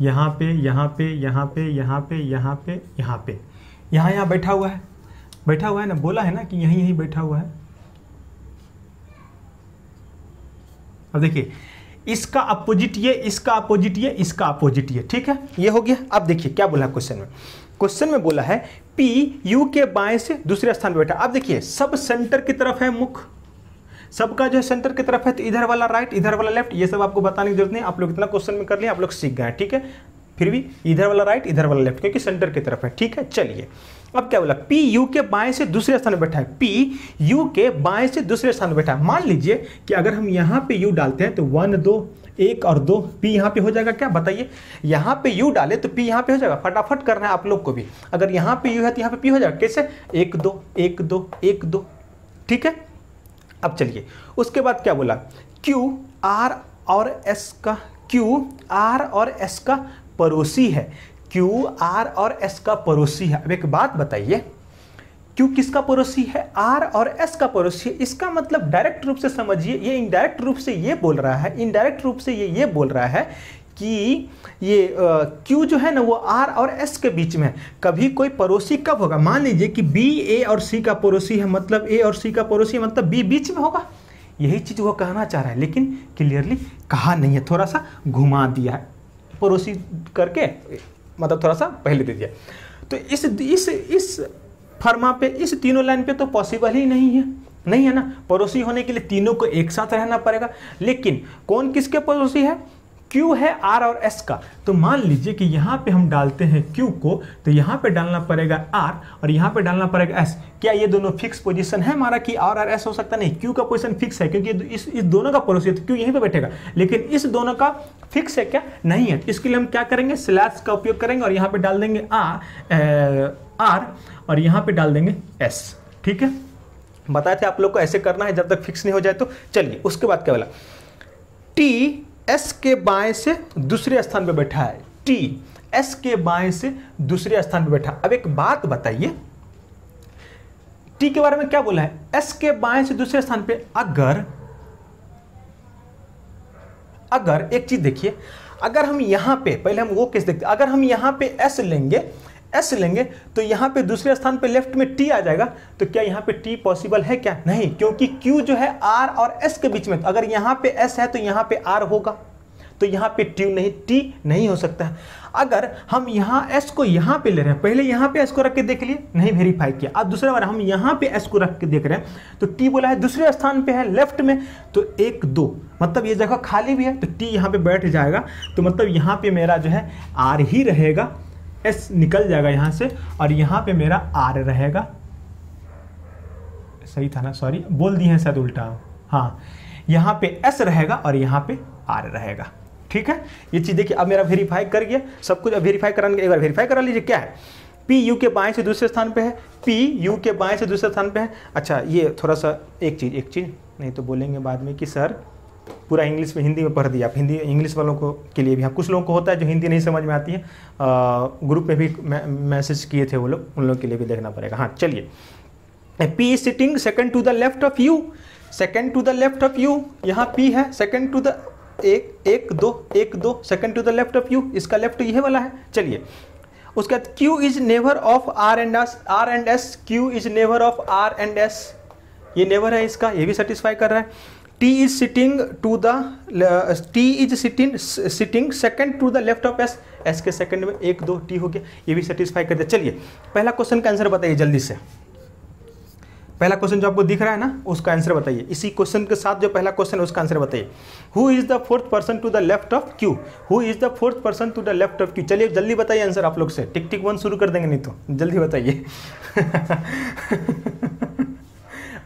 यहाँ पे यहाँ पे यहाँ पे यहाँ पे यहाँ पे यहाँ पे यहाँ बैठा हुआ है ना, बोला है ना कि यहीं बैठा हुआ है। अब देखिए इसका अपोजिट ये, इसका अपोजिट ये, इसका अपोजिट ये, ठीक है, ये हो गया। अब देखिए क्या बोला क्वेश्चन में बोला है P U के बाएं से दूसरे स्थान पर बैठा। अब देखिए सब सेंटर की तरफ है मुख, सबका जो है सेंटर की तरफ है, तो इधर वाला राइट इधर वाला लेफ्ट, ये सब आपको बताने की जरूरत नहीं, आप लोग इतना क्वेश्चन में कर लिया, आप लोग सीख गए, ठीक है। फिर भी इधर वाला राइट इधर वाला लेफ्ट, क्योंकि सेंटर की तरफ है, ठीक है। चलिए अब क्या बोला, P U के बाएं से दूसरे स्थान पर बैठा है, P U के बाएं से दूसरे स्थान पर बैठा है। मान लीजिए कि अगर हम यहाँ पे U डालते हैं तो 1 2 1 और 2, P यहाँ पे हो जाएगा क्या बताइए? यहाँ पे U डाले तो P यहाँ पे हो जाएगा, फटाफट करना है आप लोग को भी। अगर यहाँ पे U है तो यहाँ पे P हो जाएगा, कैसे? 1 2 1 2 1 2, ठीक है। अब चलिए उसके बाद क्या बोला, Q R और S का पड़ोसी है, Q R और S का पड़ोसी है। अब एक बात बताइए, Q किसका पड़ोसी है? R और S का पड़ोसी है। इसका मतलब डायरेक्ट रूप से समझिए, ये इनडायरेक्ट रूप से ये बोल रहा है, इनडायरेक्ट रूप से ये बोल रहा है कि ये Q जो है ना वो R और S के बीच में है। कभी कोई पड़ोसी कब होगा? मान लीजिए कि B A और C का पड़ोसी है, मतलब A और C का पड़ोसी है, मतलब B बीच में होगा। यही चीज़ वो कहना चाह रहा है, लेकिन क्लियरली कहा नहीं है, थोड़ा सा घुमा दिया है, पड़ोसी करके मतलब थोड़ा सा पहले दे दिया। तो इस फर्मा पे, इस तीनों लाइन पे तो पॉसिबल ही नहीं है ना, पड़ोसी होने के लिए तीनों को एक साथ रहना पड़ेगा। लेकिन कौन किसके पड़ोसी है? Q है R और S का। तो मान लीजिए कि यहाँ पे हम डालते हैं Q को, तो यहाँ पे डालना पड़ेगा R और यहाँ पे डालना पड़ेगा S। क्या ये दोनों फिक्स पोजीशन है हमारा कि R और S हो सकता? नहीं, Q का पोजीशन फिक्स है, क्योंकि इस दोनों का पड़ोसी है तो Q यहीं पे बैठेगा। लेकिन इस दोनों का फिक्स है क्या? नहीं है। इसके लिए हम क्या करेंगे, स्लैश का उपयोग करेंगे और यहाँ पे डाल देंगे R और यहाँ पे डाल देंगे S, ठीक है। बताए थे आप लोग को ऐसे करना है जब तक फिक्स नहीं हो जाए। तो चलिए उसके बाद क्या बोला, T S के बाएं से दूसरे स्थान पे बैठा है, T S के बाएं से दूसरे स्थान पे बैठा। अब एक बात बताइए, T के बारे में क्या बोला है? S के बाएं से दूसरे स्थान पे। अगर एक चीज देखिए, अगर हम यहां पे, पहले हम वो केस देखते हैं, अगर हम यहां पे S लेंगे, एस लेंगे तो यहाँ पे दूसरे स्थान पे लेफ्ट में टी आ जाएगा। तो क्या यहाँ पे टी पॉसिबल है क्या? नहीं, क्योंकि क्यू जो है आर और एस के बीच में, अगर यहाँ पे एस है तो यहाँ पे आर होगा, तो यहाँ पे टी नहीं हो सकता है। अगर हम यहाँ एस को यहाँ पे ले रहे हैं, पहले यहाँ पे एस को रख के देख लिए, नहीं वेरीफाई किया, अब दूसरा बार हम यहाँ पे एस को रख के देख रहे हैं तो टी बोला है दूसरे स्थान पे है लेफ्ट में, तो 1 2 मतलब ये जगह खाली भी है तो टी यहाँ पे बैठ जाएगा। तो मतलब यहाँ पे मेरा जो है आर ही रहेगा, एस निकल जाएगा यहाँ से और यहाँ पे मेरा आर रहेगा। सही था ना? सॉरी बोल दिए हैं शायद उल्टा। हाँ, यहाँ पे एस रहेगा और यहाँ पे आर रहेगा। ठीक है, ये चीज़ देखिए अब मेरा वेरीफाई कर गया सब कुछ। अब वेरीफाई कराने के एक बार वेरीफाई करा लीजिए क्या है। पी यू के बाएं से दूसरे स्थान पे है, पी यू के बाएं से दूसरे स्थान पे है। अच्छा ये थोड़ा सा एक चीज़ नहीं तो बोलेंगे बाद में कि सर पूरा इंग्लिश में हिंदी में पढ़ दिया। आप हिंदी इंग्लिश वालों को के लिए भी, हाँ कुछ लोगों को होता है जो हिंदी नहीं समझ में आती है, ग्रुप में भी मैसेज किए थे वो लोग, उन लोगों के लिए भी देखना पड़ेगा। हाँ चलिए, P is sitting second to the left of U, second to the left of U, यहाँ पी है second to the 1 2 second to the left of U, इसका लेफ्ट ये वाला है। चलिए उसके बाद Q is neighbour of R and S, Q is neighbour of R and S, ये नेवर है इसका, ये भी सेटिस्फाई कर रहा है। T is sitting sitting second to the left of S, S के सेकंड में 1 2 टी हो गया, ये भी सेटिस्फाई कर दिया। चलिए पहला क्वेश्चन का आंसर बताइए जल्दी से। पहला क्वेश्चन जो आपको दिख रहा है ना उसका आंसर बताइए, इसी क्वेश्चन के साथ जो पहला क्वेश्चन है उसका आंसर बताइए। Who is the fourth person to the left of Q, who is the fourth person to the left of Q. चलिए जल्दी बताइए आंसर आप लोग से, टिक टिक 1 शुरू कर देंगे नहीं तो जल्दी बताइए।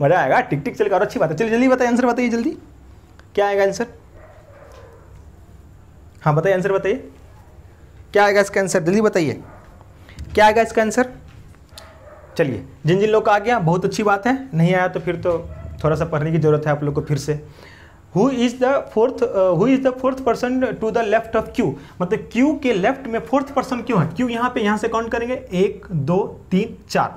मजा आएगा, टिक टिक चलेगा और अच्छी बात है। चलिए जल्दी बताइए आंसर, बताइए जल्दी क्या आएगा आंसर। हाँ बताइए आंसर, बताइए क्या आएगा इसका आंसर, जल्दी बताइए क्या आएगा इसका आंसर। चलिए जिन जिन लोग को आ गया बहुत अच्छी बात है, नहीं आया तो फिर तो थोड़ा सा पढ़ने की जरूरत है आप लोग को फिर से। Who is the fourth person to the left of Q, मतलब क्यू के लेफ्ट में फोर्थ पर्सन क्यों है। क्यू यहाँ पे, यहाँ से काउंट करेंगे 1 2 3 4,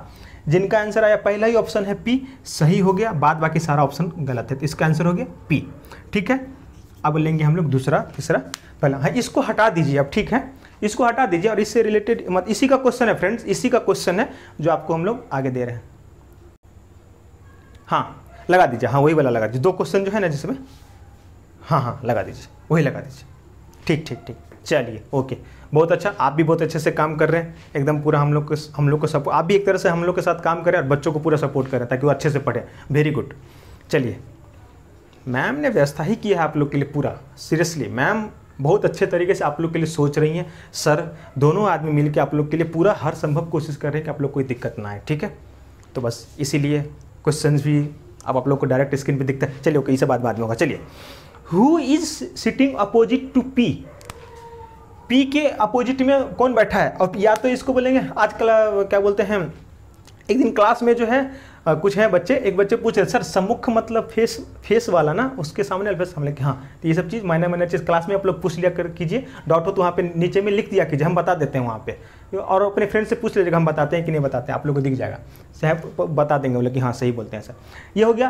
जिनका आंसर आया पहला ही ऑप्शन है पी, सही हो गया, बाद बाकी सारा ऑप्शन गलत है, तो इसका आंसर हो गया पी। ठीक है, अब लेंगे हम लोग दूसरा तीसरा पहला। हाँ इसको हटा दीजिए अब, ठीक है इसको हटा दीजिए और इससे रिलेटेड मत, इसी का क्वेश्चन है फ्रेंड्स, इसी का क्वेश्चन है जो आपको हम लोग आगे दे रहे हैं। हाँ लगा दीजिए, हाँ वही वाला लगा दीजिए, 2 क्वेश्चन जो है ना जिसमें, हाँ लगा दीजिए, वही लगा दीजिए। ठीक चलिए ओके, बहुत अच्छा, आप भी बहुत अच्छे से काम कर रहे हैं एकदम पूरा, हम लोग को सपोर्ट, आप भी एक तरह से हम लोग के साथ काम करें और बच्चों को पूरा सपोर्ट करें ताकि वो अच्छे से पढ़े। Very good. चलिए मैम ने व्यवस्था ही किया है आप लोग के लिए पूरा, सीरियसली मैम बहुत अच्छे तरीके से आप लोग के लिए सोच रही हैं। सर दोनों आदमी मिलकर आप लोग के लिए पूरा हर संभव कोशिश कर रहे हैं कि आप लोग कोई दिक्कत ना आए। ठीक है, तो बस इसीलिए क्वेश्चंस भी अब आप लोग को डायरेक्ट स्क्रीन पे दिखता है। चलिए ओके, ये सब बाद में होगा। चलिए, who is sitting opposite to P, P के अपोजिट में कौन बैठा है। और या तो इसको बोलेंगे आजकल क्या बोलते हैं, एक दिन क्लास में जो है कुछ है बच्चे, एक बच्चे पूछ रहे सर सम्मुख मतलब फेस वाला ना, उसके सामने अल्फेस, हम लोग हाँ, तो ये सब चीज़ माइनर चीज़ क्लास में आप लोग पूछ लिया कर कीजिए, डाउट हो तो वहाँ पे नीचे में लिख दिया कीजिए, हम बता देते हैं वहाँ पे, और अपने फ्रेंड से पूछ लीजिएगा हम बताते हैं कि नहीं बताते हैं, आप लोग को दिख जाएगा, साहब बता देंगे बोले कि हाँ सही बोलते हैं सर। ये हो गया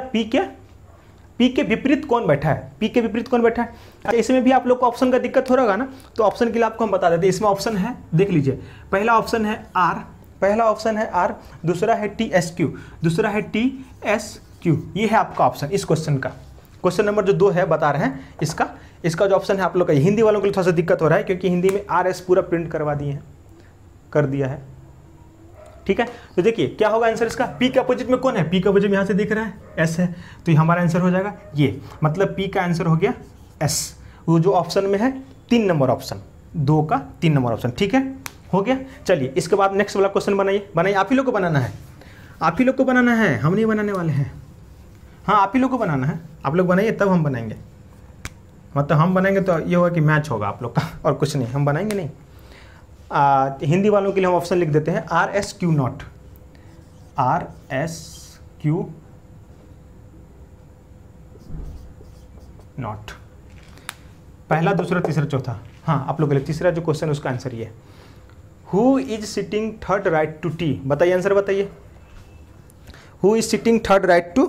पी के विपरीत कौन बैठा है, पी के विपरीत कौन बैठा है। अच्छा इसमें भी आप लोग को ऑप्शन का दिक्कत हो रहा होगा ना, तो ऑप्शन के लिए आपको हम बता देते हैं। इसमें ऑप्शन है, देख लीजिए, पहला ऑप्शन है आर, दूसरा है TSQ, दूसरा है TSQ, ये है आपका ऑप्शन इस क्वेश्चन का। क्वेश्चन नंबर जो 2 है बता रहे हैं इसका जो ऑप्शन है आप लोग का। हिंदी वालों के लिए थोड़ा सा दिक्कत हो रहा है क्योंकि हिंदी में RS पूरा प्रिंट करवा दिए हैं, कर दिया है। ठीक है, तो देखिए क्या होगा आंसर इसका। पी के अपोजिट में कौन है, पी का अपोजिट यहाँ से दिख रहा है S है, तो हमारा आंसर हो जाएगा ये, मतलब पी का आंसर हो गया S, वो जो ऑप्शन में है 3 नंबर ऑप्शन, 2 का 3 नंबर ऑप्शन। ठीक है, हो गया। चलिए इसके बाद नेक्स्ट वाला क्वेश्चन बनाइए, आप ही लोग को बनाना है, आप ही लोग को बनाना है, हम नहीं बनाने वाले हैं। हाँ आप ही लोग को बनाना है, आप लोग बनाइए तब हम बनाएंगे, मतलब हम बनाएंगे तो ये होगा कि मैच होगा आप लोग का, और कुछ नहीं, हम बनाएंगे नहीं। हिंदी वालों के लिए हम ऑप्शन लिख देते हैं RSQ नॉट, RSQ नॉट, पहला दूसरा तीसरा चौथा। हाँ आप लोग के लिए तीसरा जो क्वेश्चन उसका आंसर ये, who is sitting third right to T, बताइए आंसर बताइए। Who is sitting third right to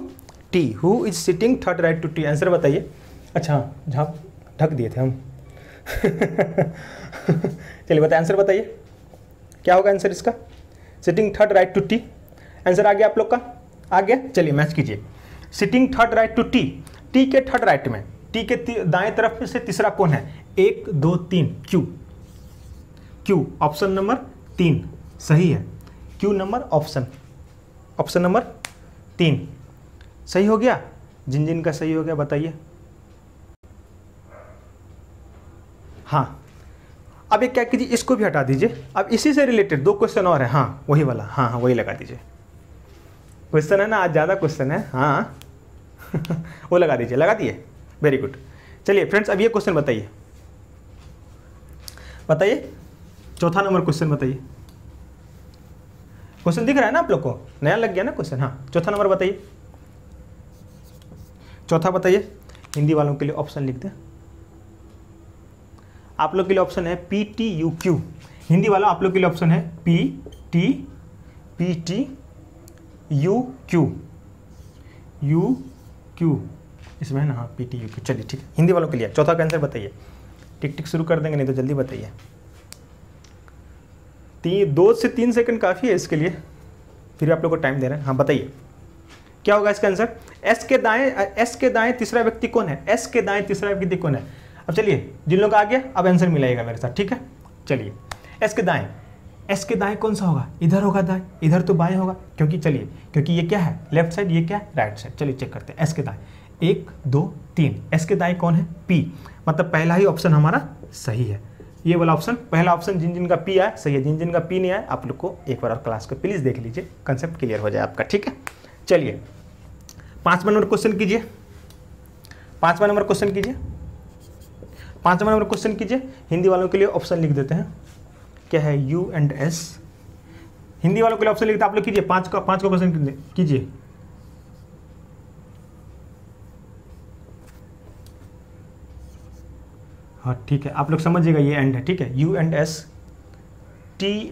T, who is sitting third right to T, answer बताइए। अच्छा जहाँ ढक दिए थे हम। चलिए बताइए आंसर बताइए, क्या होगा आंसर इसका? Sitting third right to T. Answer आ गया आप लोग का? आ गया। चलिए मैच कीजिए। Sitting third right to T, T के थर्ड राइट में, टी के दाएं तरफ में से तीसरा कौन है? 1 2 3 क्यू। क्यू ऑप्शन नंबर 3 सही है। क्यू नंबर ऑप्शन नंबर 3 सही हो गया। जिन जिन का सही हो गया बताइए। हाँ, अब एक क्या कीजिए, इसको भी हटा दीजिए। अब इसी से रिलेटेड 2 क्वेश्चन और है। हाँ वही वाला, हाँ हाँ वही लगा दीजिए। क्वेश्चन है ना, आज ज़्यादा क्वेश्चन है। हाँ वो लगा दीजिए। लगा दिए, वेरी गुड। चलिए फ्रेंड्स, अब ये क्वेश्चन बताइए। बताइए चौथा नंबर क्वेश्चन बताइए। क्वेश्चन दिख रहा है ना आप लोग को? नया लग गया ना क्वेश्चन? हाँ, चौथा नंबर बताइए। चौथा बताइए। हिंदी वालों के लिए ऑप्शन लिख दें। आप लोग के लिए ऑप्शन है P T U Q. Hindi वाला आप लोग के लिए ऑप्शन है पी टी यू क्यू इसमें है ना? हाँ पी टी यू क्यू। चलिए ठीक है, हिंदी वालों के लिए चौथा का आंसर बताइए। टिक टिक शुरू कर देंगे, नहीं तो जल्दी बताइए। 2 से 3 सेकंड काफ़ी है इसके लिए, फिर आप लोग को टाइम दे रहे हैं। हाँ बताइए क्या होगा इसका आंसर? एस के दाएं तीसरा व्यक्ति कौन है? एस के दाएं तीसरा व्यक्ति कौन है? अब चलिए, जिन लोग आ गया अब आंसर मिलाएगा मेरे साथ, ठीक है? चलिए, एस के दाएं कौन सा होगा? इधर होगा दाएं, इधर तो बाएं होगा, क्योंकि ये क्या है? लेफ्ट साइड, ये क्या है? Right side. चलिए चेक करते हैं। एस के दाएं 1 2 3, एस के दाएं कौन है? पी। मतलब पहला ही ऑप्शन हमारा सही है। ये वाला ऑप्शन, पहला ऑप्शन जिन जिन का पी आया सही है, जिन जिन का पी नहीं आया आप लोग को एक बार और क्लास को प्लीज देख लीजिए, कंसेप्ट क्लियर हो जाए आपका, ठीक है? चलिए 5वां नंबर क्वेश्चन कीजिए। 5वां नंबर क्वेश्चन कीजिए। 5वां नंबर क्वेश्चन कीजिए। हिंदी वालों के लिए ऑप्शन लिख देते हैं। क्या है? U and S. हिंदी वालों के लिए ऑप्शन लिखते आप लोग कीजिए। 5 का क्वेश्चन कीजिए। हाँ ठीक है, आप लोग समझिएगा ये एंड है, ठीक है? यू एंड एस, टी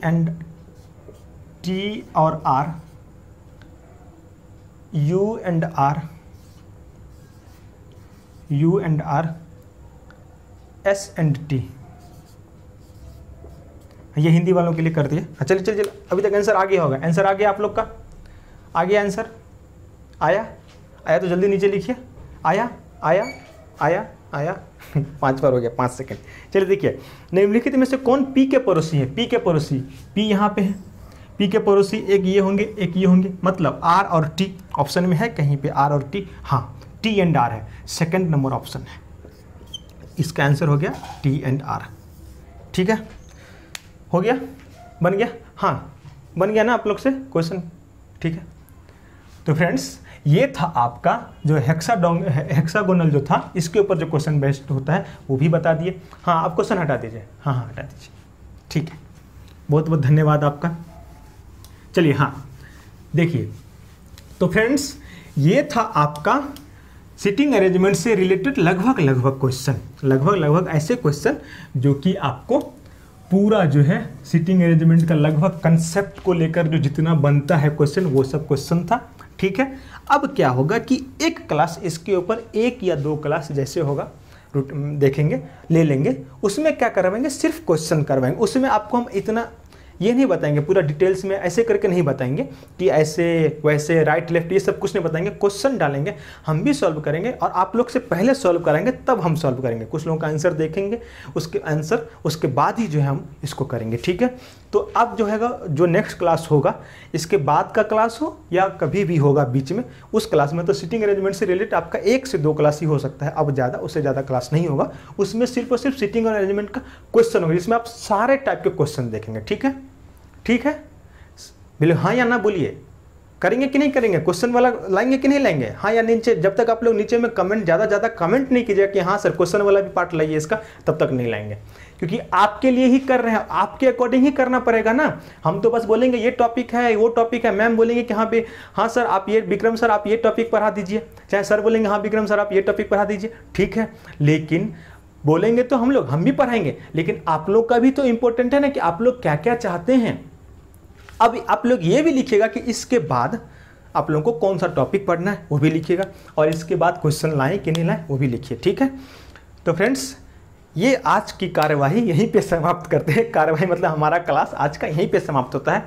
और R, U and R, S and T. ये हिंदी वालों के लिए कर दिए। चलिए अभी तक आंसर आ गया होगा। आंसर आ गया आप लोग का? आ गया आंसर? आया तो जल्दी नीचे लिखिए। आया 5 बार हो गया, 5 सेकंड। चलिए देखिए, निम्नलिखित में से कौन पी के पड़ोसी है? पी के पड़ोसी, पी यहाँ पे है। पी के पड़ोसी एक ये होंगे, एक ये होंगे, मतलब आर और टी। ऑप्शन में है कहीं पे आर और टी? हाँ, टी एंड आर है, सेकंड नंबर ऑप्शन है। इसका आंसर हो गया टी एंड आर, ठीक है? हो गया, बन गया? हाँ बन गया ना आप लोग से क्वेश्चन, ठीक है? तो फ्रेंड्स, ये था आपका जो हेक्सागोनल जो था, इसके ऊपर जो क्वेश्चन बेस्ड होता है वो भी बता दिए। हाँ आप क्वेश्चन हटा दीजिए। हाँ हटा दीजिए, ठीक है? बहुत बहुत धन्यवाद आपका। चलिए हाँ देखिए, तो फ्रेंड्स ये था आपका सिटिंग अरेंजमेंट से रिलेटेड लगभग क्वेश्चन, लगभग ऐसे क्वेश्चन जो कि आपको पूरा जो है सिटिंग अरेंजमेंट का लगभग कंसेप्ट को लेकर जो जितना बनता है क्वेश्चन, वो सब क्वेश्चन था, ठीक है? अब क्या होगा कि एक क्लास इसके ऊपर 1 या 2 क्लास जैसे होगा देखेंगे, ले लेंगे, उसमें क्या करवाएंगे? सिर्फ क्वेश्चन करवाएंगे। उसमें आपको हम इतना ये नहीं बताएंगे, पूरा डिटेल्स में ऐसे करके नहीं बताएंगे कि ऐसे वैसे राइट लेफ्ट, ये सब कुछ नहीं बताएंगे। क्वेश्चन डालेंगे, हम भी सॉल्व करेंगे और आप लोग से पहले सॉल्व कराएंगे, तब हम सॉल्व करेंगे। कुछ लोगों का आंसर देखेंगे, उसके आंसर उसके बाद ही जो है हम इसको करेंगे, ठीक है? तो अब जो है जो नेक्स्ट क्लास होगा, इसके बाद का क्लास हो या कभी भी होगा बीच में, उस क्लास में तो सिटिंग अरेंजमेंट से रिलेटेड आपका 1 से 2 क्लास ही हो सकता है। अब ज़्यादा, उससे ज़्यादा क्लास नहीं होगा। उसमें सिर्फ और सिर्फ सिटिंग अरेंजमेंट का क्वेश्चन होगा, जिसमें आप सारे टाइप के क्वेश्चन देखेंगे, ठीक है? ठीक है, बोले हाँ या ना बोलिए, करेंगे कि नहीं करेंगे? क्वेश्चन वाला लाएंगे कि नहीं लाएंगे? हाँ या नीचे, जब तक आप लोग नीचे में कमेंट ज़्यादा कमेंट नहीं कीजिएगा कि हाँ सर क्वेश्चन वाला भी पार्ट लाइए इसका, तब तक नहीं लाएंगे, क्योंकि आपके लिए ही कर रहे हैं, आपके अकॉर्डिंग ही करना पड़ेगा ना। हम तो बस बोलेंगे ये टॉपिक है, वो टॉपिक है, मैम बोलेंगे कि हाँ पे हाँ सर आप ये, विक्रम सर आप ये टॉपिक पढ़ा दीजिए, चाहे सर बोलेंगे हाँ विक्रम सर आप ये टॉपिक पढ़ा दीजिए, ठीक है? लेकिन बोलेंगे तो हम भी पढ़ाएंगे, लेकिन आप लोग का भी तो इंपॉर्टेंट है ना कि आप लोग क्या क्या चाहते हैं। अब आप लोग ये भी लिखिएगा कि इसके बाद आप लोगों को कौन सा टॉपिक पढ़ना है, वो भी लिखिएगा, और इसके बाद क्वेश्चन लाएं कि नहीं लाएं वो भी लिखिए, ठीक है? तो फ्रेंड्स ये आज की कार्यवाही यहीं पे समाप्त करते हैं। कार्यवाही मतलब हमारा क्लास आज का यहीं पे समाप्त होता है।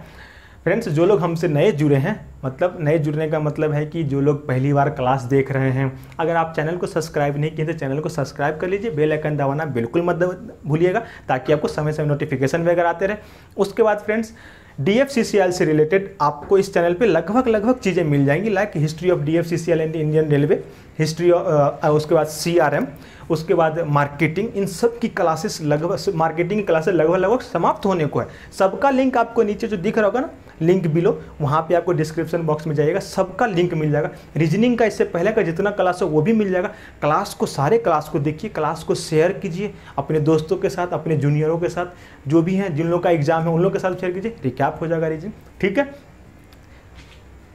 फ्रेंड्स, जो लोग हमसे नए जुड़े हैं, मतलब नए जुड़ने का मतलब है कि जो लोग पहली बार क्लास देख रहे हैं, अगर आप चैनल को सब्सक्राइब नहीं किए तो चैनल को सब्सक्राइब कर लीजिए, बेल आइकन दबाना बिल्कुल मत भूलिएगा ताकि आपको समय समय नोटिफिकेशन वगैरह आते रहे। उसके बाद फ्रेंड्स, DFCCL से रिलेटेड आपको इस चैनल पे लगभग चीज़ें मिल जाएंगी, like history of DFCCL and Indian railway, history, उसके बाद CRM, उसके बाद मार्केटिंग, इन सब की क्लासेस लगभग, मार्केटिंग की क्लासेस लगभग समाप्त होने को है। सबका लिंक आपको नीचे जो दिख रहा होगा ना, लिंक बिलो, वहाँ पे आपको डिस्क्रिप्शन बॉक्स में जाइएगा, सबका लिंक मिल जाएगा। रीजनिंग का इससे पहले का जितना क्लास हो वो भी मिल जाएगा। क्लास को, सारे क्लास को देखिए, क्लास को शेयर कीजिए अपने दोस्तों के साथ, अपने जूनियरों के साथ, जो भी हैं, जिन लोगों का एग्जाम है उन लोगों के साथ शेयर कीजिए, रिकैप हो जाएगा रीजनिंग। ठीक है,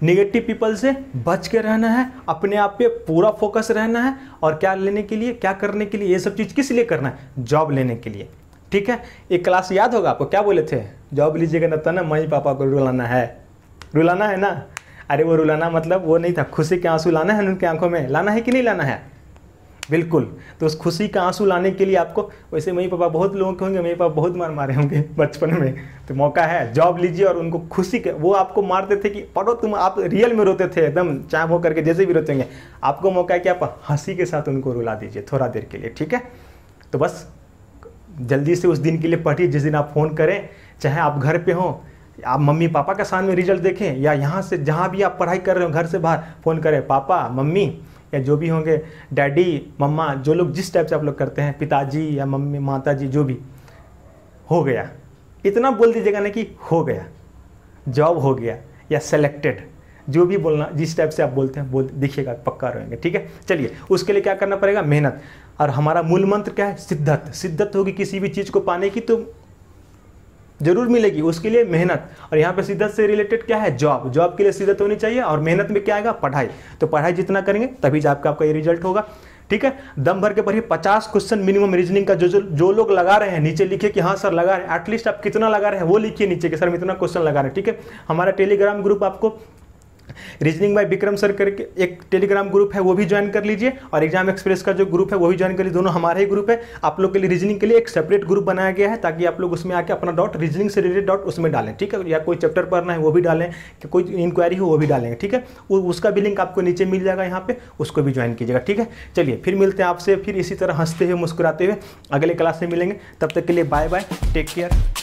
नेगेटिव पीपल से बच के रहना है, अपने आप पे पूरा फोकस रहना है, और क्या लेने के लिए, क्या करने के लिए, ये सब चीज़ किस लिए करना है, जॉब लेने के लिए। ठीक है, एक क्लास याद होगा आपको, क्या बोले थे, जॉब लीजिएगा ना तो ना मम्मी पापा को रुलाना है, रुलाना है ना। अरे वो रुलाना मतलब वो नहीं था, खुशी के आंसू लाना है उनके आंखों में, लाना है कि नहीं लाना है, बिल्कुल। तो उस खुशी का आंसू लाने के लिए आपको, वैसे मम्मी पापा बहुत लोगों के होंगे, मम्मी पापा बहुत मार मारे होंगे बचपन में, तो मौका है, जॉब लीजिए और उनको खुशी के, वो आपको मारते थे कि पढ़ो तुम, आप रियल में रोते थे एकदम चाप हो करके, जैसे भी रोते होंगे, आपको मौका है कि आप हंसी के साथ उनको रुला दीजिए थोड़ा देर के लिए। ठीक है, तो बस जल्दी से उस दिन के लिए पढ़िए जिस दिन आप फ़ोन करें, चाहे आप घर पे हों, आप मम्मी पापा के सामने रिजल्ट देखें, या यहाँ से जहाँ भी आप पढ़ाई कर रहे हो घर से बाहर फ़ोन करें, पापा मम्मी या जो भी होंगे, डैडी मम्मा, जो लोग जिस टाइप से आप लोग करते हैं, पिताजी या मम्मी माताजी, जो भी हो गया, इतना बोल दीजिएगा ना कि हो गया, जॉब हो गया या सेलेक्टेड, जो भी बोलना, जिस टाइप से आप बोलते हैं बोल दिखिएगा, पक्का रहेंगे। ठीक है, चलिए उसके लिए क्या करना पड़ेगा, मेहनत। और हमारा मूल मंत्र क्या है, शिद्दत। शिद्दत होगी किसी भी चीज़ को पाने की तो जरूर मिलेगी, उसके लिए मेहनत। और यहाँ पे शिद्दत से रिलेटेड क्या है, जॉब। जॉब के लिए शिद्दत होनी चाहिए, और मेहनत में क्या आएगा, पढ़ाई। तो पढ़ाई जितना करेंगे तभी जाकर आपका ये रिजल्ट होगा। ठीक है, दम भर के पढ़िए, 50 क्वेश्चन मिनिमम रीजनिंग का जो लोग लगा रहे हैं नीचे लिखिए कि हाँ सर लगा रहे हैं, एटलीस्ट आप कितना लगा रहे हैं वो लिखिए नीचे कि सर हम इतना क्वेश्चन लगा रहे हैं। ठीक है, हमारा टेलीग्राम ग्रुप आपको रीजनिंग बाय विक्रम सर करके एक टेलीग्राम ग्रुप है, वो भी ज्वाइन कर लीजिए, और एग्जाम एक्सप्रेस का जो ग्रुप है वो भी ज्वाइन कर लीजिए, दोनों हमारे ही ग्रुप है। आप लोग के लिए रीजनिंग के लिए एक सेपरेट ग्रुप बनाया गया है ताकि आप लोग उसमें आके अपना डॉट, रीजनिंग से रिलेटेड डॉट उसमें डालें। ठीक है, या कोई चैप्टर पढ़ना है वो भी डालें, कि कोई इंक्वायरी हो वो भी डालेंगे। ठीक है, उसका भी लिंक आपको नीचे मिल जाएगा यहाँ पे, उसको भी ज्वाइन कीजिएगा। ठीक है, चलिए फिर मिलते हैं आपसे, फिर इसी तरह हंसते हुए मुस्कुराते हुए अगले क्लास में मिलेंगे। तब तक के लिए बाय बाय, टेक केयर।